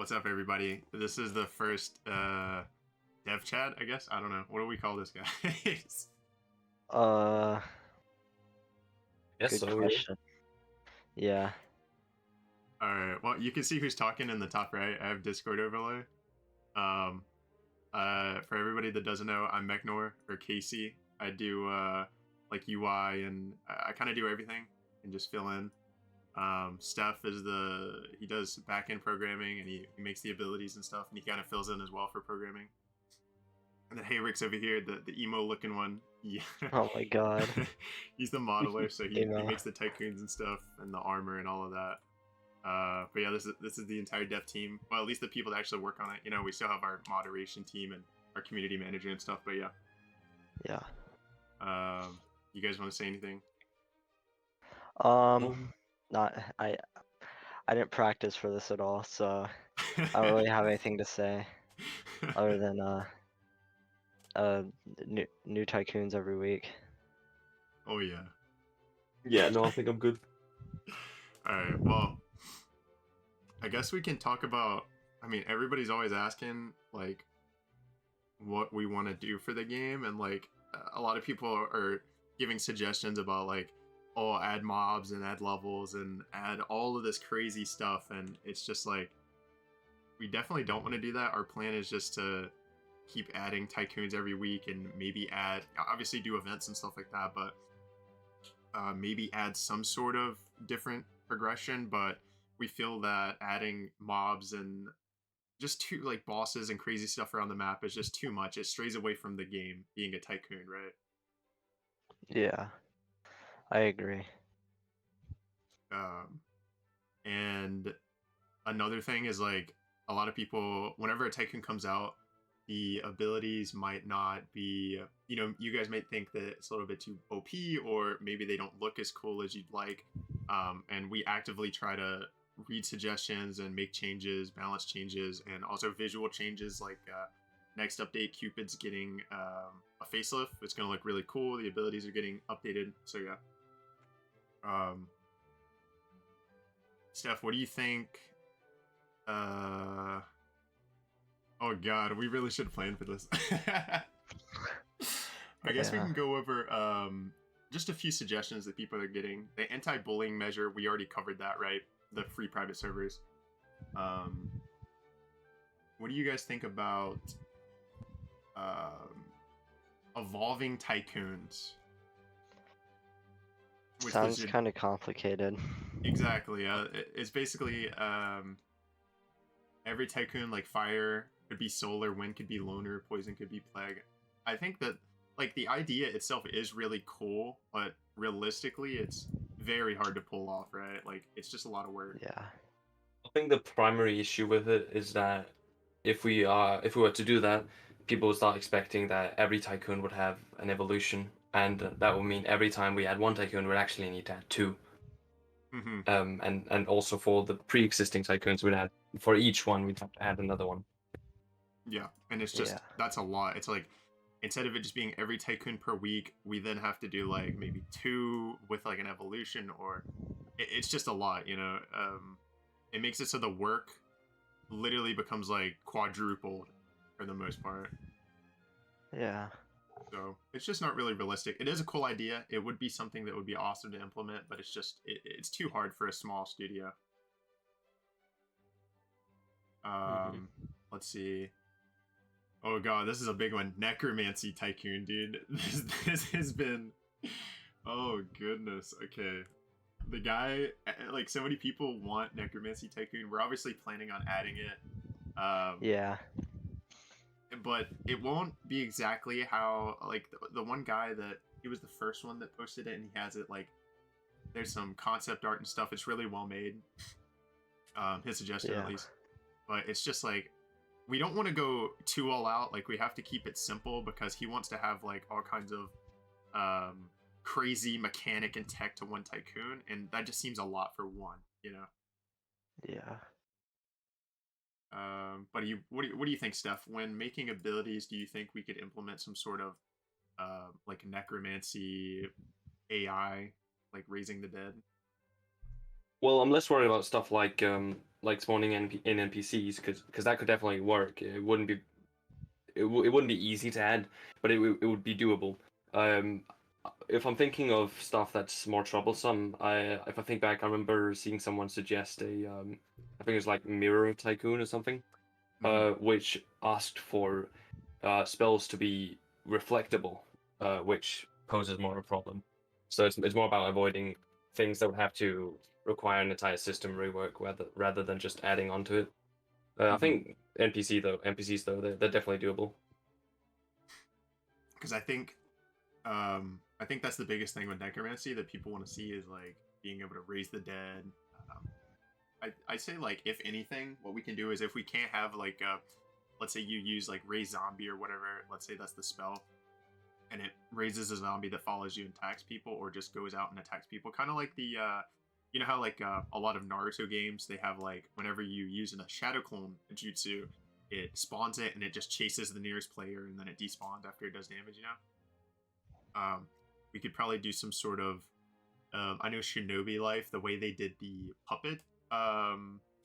What's up, everybody? This is the first dev chat, I guess. I don't know. What do we call this, guys? Uh, Yes, good so question. Yeah. All right. Well, you can see who's talking in the top right. I have Discord overlay. Um, for everybody that doesn't know, I'm Mechnor or Casey. I do like UI and I kind of do everything and just fill in. Steph is he does back end programming and he makes the abilities and stuff, and he kind of fills in as well for programming. And then Hayrick's over here, the emo looking one. Yeah. Oh my god. He's the modeler, so he Emo. makes the tycoons and stuff and the armor and all of that. But yeah, this is the entire dev team. Well, at least the people that actually work on it. You know, we still have our moderation team and our community manager and stuff. But yeah. Yeah. You guys want to say anything? Not I didn't practice for this at all, so I don't really have anything to say other than new tycoons every week. Oh yeah. yeah, no, I think I'm good. All right. Well, I guess we can talk about. I mean, everybody's always asking like what we want to do for the game, and like a lot of people are giving suggestions about like, oh, add mobs and add levels and add all of this crazy stuff, and it's just like we definitely don't want to do that. Our plan is just to keep adding tycoons every week and maybe obviously do events and stuff like that, but maybe add some sort of different progression. But we feel that adding mobs and just too like bosses and crazy stuff around the map is just too much. It strays away from the game being a tycoon, right? Yeah. I agree. And another thing is like a lot of people, whenever a tycoon comes out, the abilities might not be, you guys might think that it's a little bit too OP, or maybe they don't look as cool as you'd like. And we actively try to read suggestions and make changes, balance changes, and also visual changes. Like next update, Cupid's getting a facelift. It's going to look really cool. The abilities are getting updated. So yeah. Steph, what do you think? Oh god, we really should plan for this. I guess we can go over just a few suggestions that people are getting. The anti-bullying measure, we already covered that, right? The free private servers. What do you guys think about evolving tycoons? Sounds kind of complicated. Exactly. It's basically every tycoon, like fire could be solar, wind could be loner, poison could be plague. I think that like the idea itself is really cool, but realistically it's very hard to pull off, right? Like it's just a lot of work. Yeah. I think the primary issue with it is that if we were to do that, people would start expecting that every tycoon would have an evolution, and that would mean every time we add one tycoon, we'd actually need to add two. Mm-hmm. And also for the pre-existing tycoons, for each one we'd have to add another one. Yeah, and it's just that's a lot. It's like instead of it just being every tycoon per week, we then have to do like maybe two with like an evolution, or it's just a lot, it makes it so the work literally becomes like quadrupled for the most part. Yeah. So it's just not really realistic. It is a cool idea. It would be something that would be awesome to implement, but it's just it's too hard for a small studio. Let's see. Oh god, this is a big one. Necromancy tycoon, dude. This has been. Oh goodness. Okay. The guy, like, so many people want necromancy tycoon. We're obviously planning on adding it. Yeah. But it won't be exactly how, like, the one guy that he was the first one that posted it, and he has it like there's some concept art and stuff. It's really well made. His suggestion at least, but it's just like we don't want to go too all out. Like we have to keep it simple because he wants to have like all kinds of crazy mechanic and tech to one tycoon, and that just seems a lot for one, Yeah. But what do you think, Steph? When making abilities, do you think we could implement some sort of like necromancy AI, like raising the dead? Well, I'm less worried about stuff like spawning in NPCs because that could definitely work. It wouldn't be easy to add, but it would be doable. Um, if I'm thinking of stuff that's more troublesome, if I think back, I remember seeing someone suggest I think it was like Mirror Tycoon or something, which asked for spells to be reflectable, which poses more of a problem. So it's more about avoiding things that would have to require an entire system rework rather than just adding onto it. I think NPCs though, they're definitely doable. Because I think that's the biggest thing with necromancy that people want to see is like being able to raise the dead. Um, I say like if anything, what we can do is if we can't have like let's say you use like raise zombie or whatever, let's say that's the spell, and it raises a zombie that follows you and attacks people, or just goes out and attacks people, kind of like the you know how like a lot of Naruto games they have like whenever you use a shadow clone jutsu, it spawns it and it just chases the nearest player and then it despawns after it does damage. You know, we could probably do some sort of I know Shinobi Life, the way they did the puppet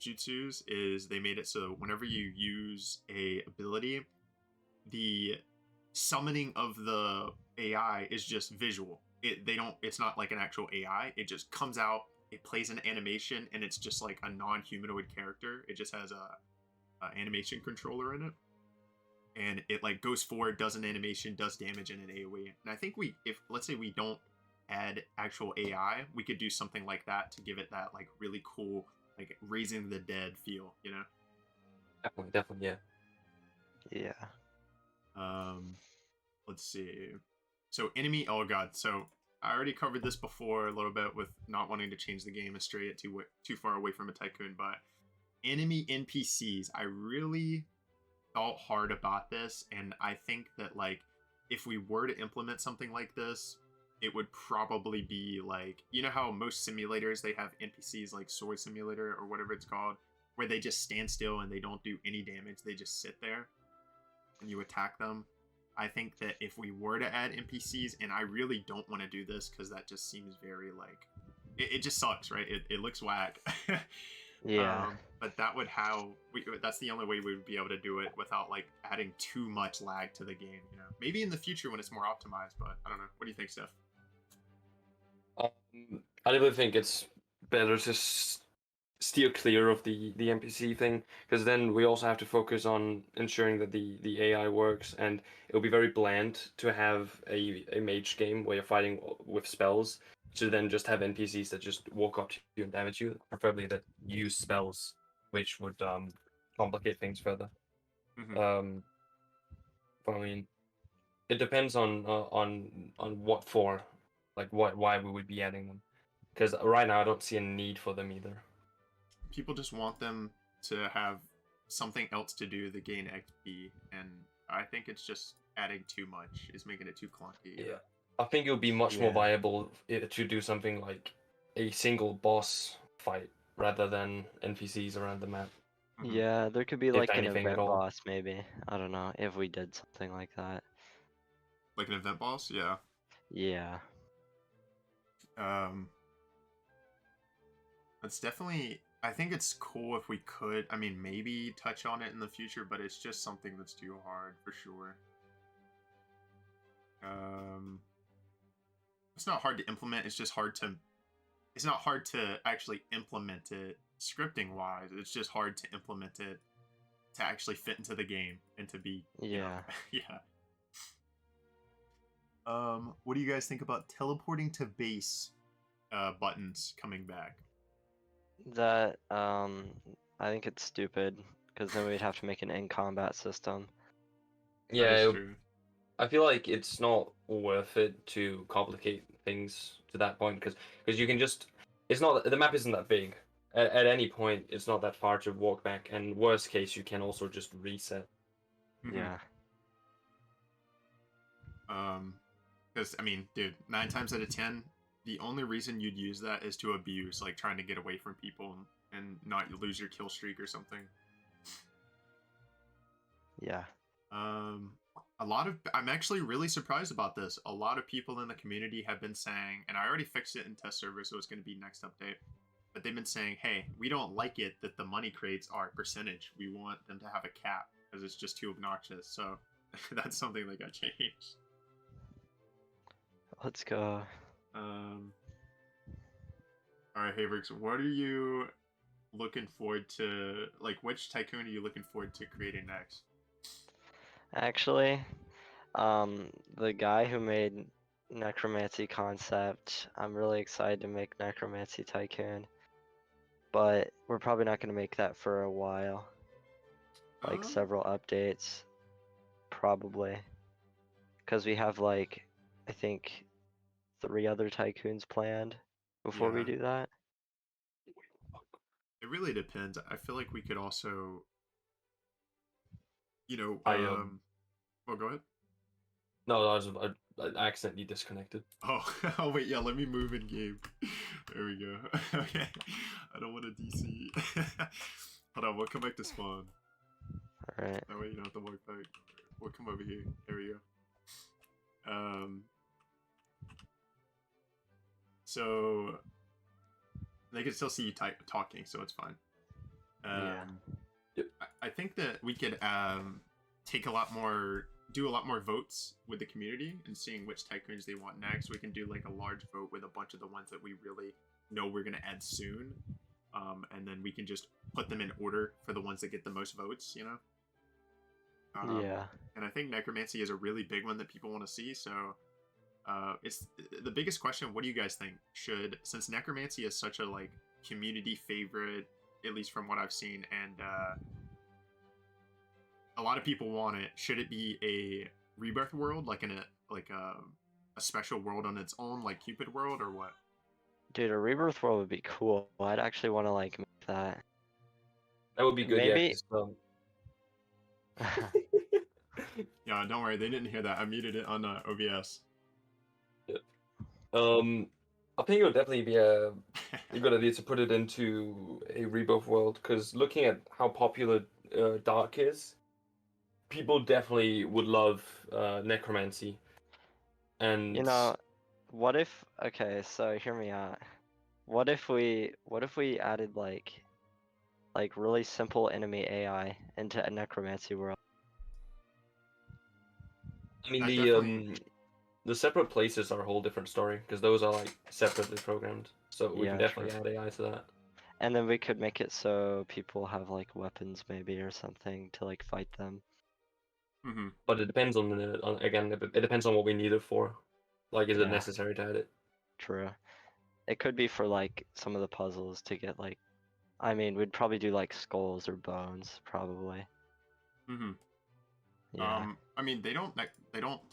jutsus is they made it so whenever you use a ability, the summoning of the AI is just visual. It's not like an actual AI. It just comes out, it plays an animation, and it's just like a non-humanoid character. It just has a animation controller in it. And it like goes forward, does an animation, does damage in an AoE. And I think if let's say we don't add actual AI, we could do something like that to give it that like really cool, like raising the dead feel, you know? Definitely, yeah. Yeah. Let's see. So enemy. Oh god. So I already covered this before a little bit with not wanting to change the game and stray it too far away from a tycoon, but enemy NPCs. I really thought hard about this, and I think that like if we were to implement something like this, it would probably be like, you know how most simulators they have NPCs like Sword Simulator or whatever it's called, where they just stand still and they don't do any damage, they just sit there and you attack them. I think that if we were to add NPCs, and I really don't want to do this because that just seems very like it just sucks, right? It looks whack. Yeah. But that's the only way we would be able to do it without like adding too much lag to the game, you know. Maybe in the future when it's more optimized, but I don't know. What do you think, Steph? I really think it's better to steer clear of the NPC thing, because then we also have to focus on ensuring that the AI works, and it'll be very bland to have a mage game where you're fighting with spells to then just have NPCs that just walk up to you and damage you, preferably that use spells, which would complicate things further. Mm-hmm. But I mean, it depends on what for, like why we would be adding them, because right now I don't see a need for them either. People just want them to have something else to do to gain XP, and I think it's just adding too much is making it too clunky. Yeah, I think it would be much more viable to do something like a single boss fight rather than NPCs around the map. Mm-hmm. Yeah, there could be If like an anything at event all. boss maybe. I don't know if we did something like that. Like an event boss, yeah. Yeah. That's definitely. I think it's cool if we could. I mean, maybe touch on it in the future, but it's just something that's too hard for sure. It's not hard to implement. It's just hard to. It's not hard to actually implement it scripting wise. It's just hard to implement it to actually fit into the game and to be. You know, Yeah. yeah. What do you guys think about teleporting to base buttons coming back? That I think it's stupid because then we'd have to make an in-combat system. Yeah, That is true. I feel like it's not worth it to complicate things to that point because you can just it's not the map isn't that big. At any point, it's not that far to walk back, and worst case, you can also just reset. Mm-hmm. Yeah. Because I mean, dude, 9 times out of 10, the only reason you'd use that is to abuse, like trying to get away from people and not lose your kill streak or something. Yeah. I'm actually really surprised about this. A lot of people in the community have been saying, and I already fixed it in test server, so it's going to be next update. but they've been saying, hey, we don't like it that the money crates are percentage. We want them to have a cap because it's just too obnoxious. So that's something that got changed. Let's go. All right, Havrix, what are you looking forward to? Like, which tycoon are you looking forward to creating next? Actually, the guy who made necromancy concept, I'm really excited to make necromancy tycoon, but we're probably not going to make that for a while, like several updates, probably, because we have like, I think 3 other tycoons planned before we Yeah. do that. It really depends. I feel like we could also, well, go ahead. No, I accidentally disconnected. Oh, oh wait, yeah, let me move in game. There we go. Okay. I don't want to DC. Hold on, we'll come back to spawn. Alright. That way you don't have to walk back. We'll come over here. There we go. So they can still see you talking, so it's fine. Yeah. I think that we could do a lot more votes with the community and seeing which tycoons they want next. We can do like a large vote with a bunch of the ones that we really know we're gonna add soon, and then we can just put them in order for the ones that get the most votes. Yeah. And I think necromancy is a really big one that people want to see. So it's the biggest question. What do you guys think? Since necromancy is such a like community favorite, at least from what I've seen, and a lot of people want it, should it be a rebirth world, like a special world on its own, like Cupid World, or what? Dude, a rebirth world would be cool. I'd actually want to like make that. That would be good. Maybe. Yeah, Yeah, don't worry, they didn't hear that. I muted it on OBS. I think it would definitely be a good idea to put it into a rebirth world, because looking at how popular Dark is, people definitely would love necromancy. And what if? Okay, so hear me out. What if we added like really simple enemy AI into a necromancy world? I mean, the separate places are a whole different story, because those are like separately programmed. So we can definitely add AI to that. And then we could make it so people have like weapons maybe or something to like fight them. Mm-hmm. But it depends it depends on what we need it for. Like, is it necessary to add it? True. It could be for like some of the puzzles to get like, I mean, we'd probably do like skulls or bones, probably. Mm-hmm. Yeah. I mean, they don't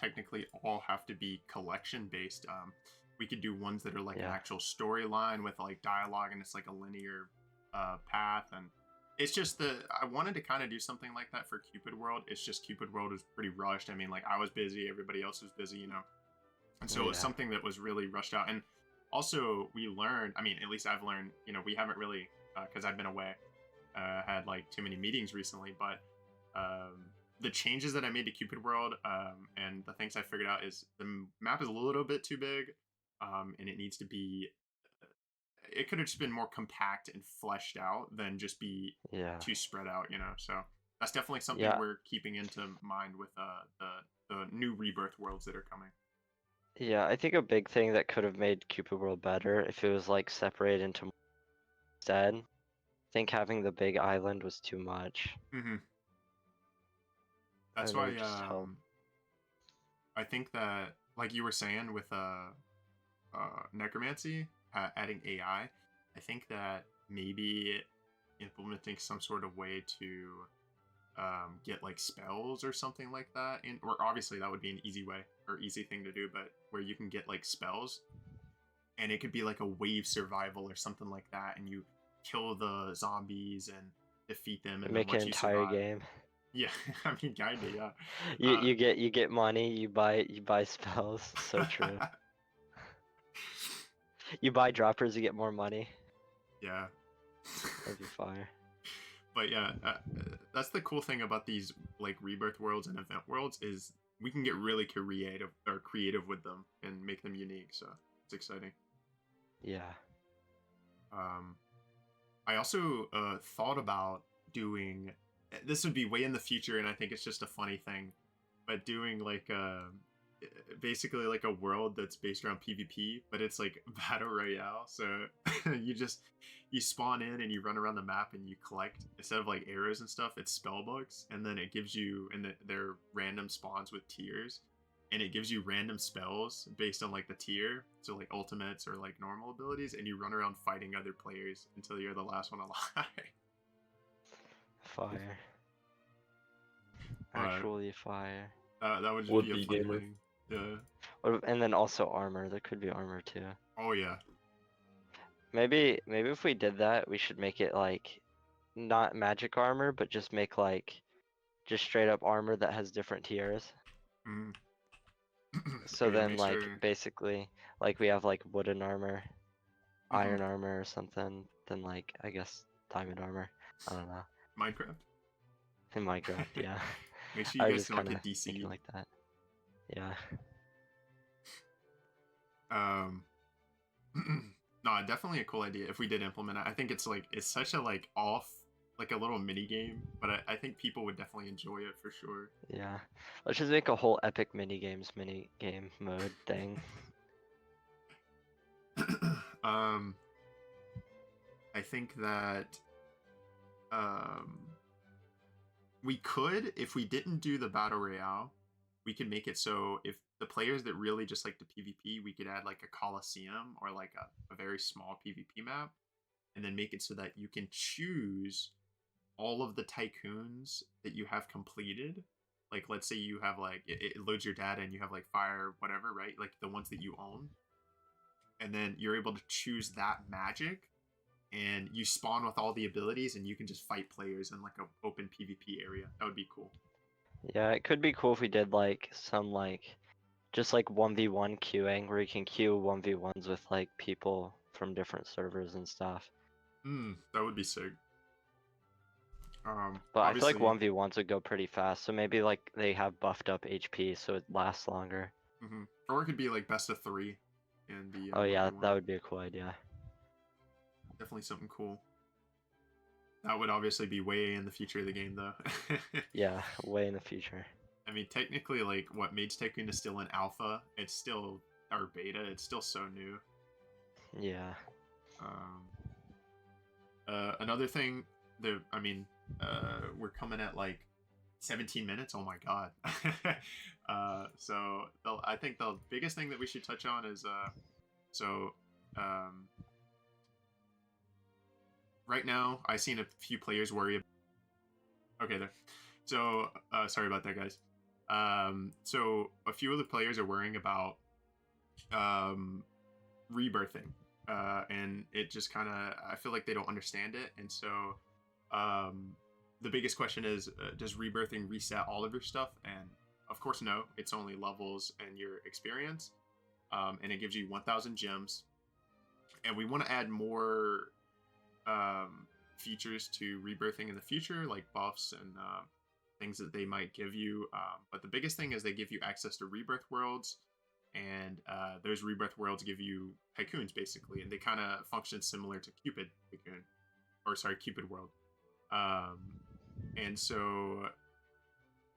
technically all have to be collection based. We could do ones that are like an actual storyline with like dialogue, and it's like a linear path. And it's just I wanted to kind of do something like that for Cupid World. It's just Cupid World is pretty rushed. I mean, like I was busy, everybody else was busy, and so it was something that was really rushed out. And also we learned, I mean, at least I've learned, we haven't really, because I've been away, had like too many meetings recently, but the changes that I made to Cupid World, and the things I figured out is the map is a little bit too big, and it needs to be. It could have just been more compact and fleshed out than just be too spread out, So that's definitely something we're keeping into mind with the new rebirth worlds that are coming. Yeah, I think a big thing that could have made Cupid World better if it was like separated into instead. I think having the big island was too much. Mm-hmm. That's why I think that, like you were saying with necromancy, adding AI, I think that maybe implementing some sort of way to get like spells or something like that, or obviously that would be an easy way or easy thing to do, but where you can get like spells, and it could be like a wave survival or something like that, and you kill the zombies and defeat them, and make an entire game. Yeah, I mean, kinda, yeah. You get money, you buy spells. So true. You buy droppers, you get more money. Yeah. That'd be fire. But yeah, that's the cool thing about these like rebirth worlds and event worlds is we can get really creative with them and make them unique. So it's exciting. Yeah. I also thought about doing. This would be way in the future, and I think it's just a funny thing, but doing like basically like a world that's based around PvP, but it's like battle royale. So you spawn in and you run around the map and you collect, instead of like arrows and stuff, it's spell books, and then it gives you, and they're random spawns with tiers, and it gives you random spells based on like the tier, so like ultimates or like normal abilities, and you run around fighting other players until you're the last one alive. Fire. But Actually fire. that would just Would be a be funny gamer. thing. Yeah. And then also armor. There could be armor too. Oh yeah. Maybe if we did that, we should make it like not magic armor, but just make like just straight up armor that has different tiers. Mm. So Yeah, then make like sure- basically like we have like wooden armor, Mhm. iron armor or something, then like I guess diamond armor. I don't know. Minecraft. In Minecraft, yeah. Make sure I you was guys just don't kind get of thinking DC. like that. Yeah. No, definitely a cool idea if we did implement it. I think it's like it's such a like off, like a little mini game, but I think people would definitely enjoy it for sure. Yeah. Let's just make a whole epic minigame mode thing. I think that we could, if we didn't do the battle royale, we could make it so if the players that really just like the PvP, we could add like a coliseum or like a very small PvP map, and then make it so that you can choose all of the tycoons that you have completed. Like, let's say you have like it loads your data and you have like fire, whatever, right? Like the ones that you own, and then you're able to choose that magic, and you spawn with all the abilities, and you can just fight players in like a open PvP area. That would be cool. Yeah, it could be cool if we did like some like just like 1v1 queuing where you can queue 1v1s with like people from different servers and stuff. That would be sick. But I feel like obviously, 1v1s would go pretty fast, so maybe like they have buffed up HP so it lasts longer. or it could be like best of 3 in the Oh yeah, 1v1. that would be a cool idea. Definitely something cool. That would obviously be way in the future of the game, though. Yeah, way in the future. I mean, technically, like, what Mage Tycoon is still in alpha. It's still, or beta. It's still so new. Yeah. Another thing, we're coming at like 17 minutes. Oh my god. So I think the biggest thing that we should touch on is right now I've seen a few players worry about. Okay, there. So sorry about that, guys. So a few of the players are worrying about rebirthing, and it just kind of, I feel like they don't understand it, and so the biggest question is, does rebirthing reset all of your stuff? And of course, no. It's only levels and your experience, and it gives you 1,000 gems. And we want to add more features to rebirthing in the future, like buffs and things that they might give you. But the biggest thing is they give you access to rebirth worlds, and those rebirth worlds give you tycoons basically, and they kind of function similar to Cupid tycoon, or sorry, Cupid world. And so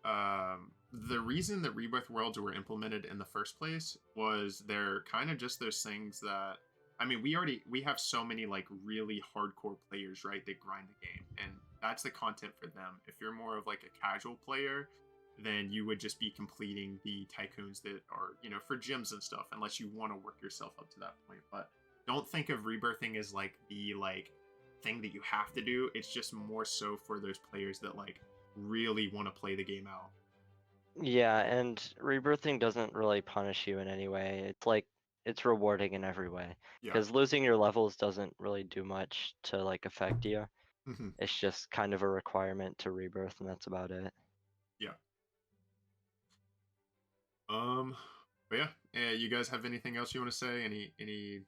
the reason that rebirth worlds were implemented in the first place was they're kind of just those things that, I mean, we have so many like really hardcore players, right, that grind the game, and that's the content for them. If you're more of like a casual player, then you would just be completing the tycoons that are, you know, for gyms and stuff, unless you want to work yourself up to that point. But don't think of rebirthing as like the like thing that you have to do. It's just more so for those players that like really want to play the game out. Yeah, and rebirthing doesn't really punish you in any way. It's like it's rewarding in every way. Yeah. Because losing your levels doesn't really do much to like affect you. Mm-hmm. It's just kind of a requirement to rebirth, and that's about it. Yeah. But yeah, you guys have anything else you want to say? Anything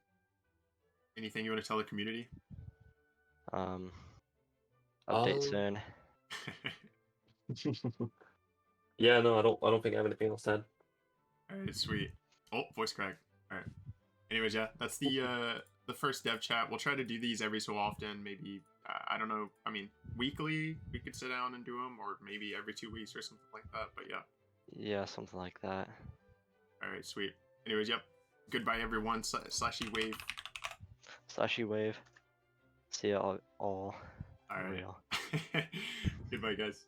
you want to tell the community? Update soon. Yeah, no, I don't think I have anything else to add. All right, sweet. Oh, voice crack. All right. Anyways, yeah, that's the the first dev chat. We'll try to do these every so often. Maybe I don't know. I mean, weekly we could sit down and do them, or maybe every 2 weeks or something like that. But yeah. Yeah, something like that. All right, sweet. Anyways, yep. Goodbye, everyone. Slashy wave. Slashy wave. See you all All right. real. Goodbye, guys.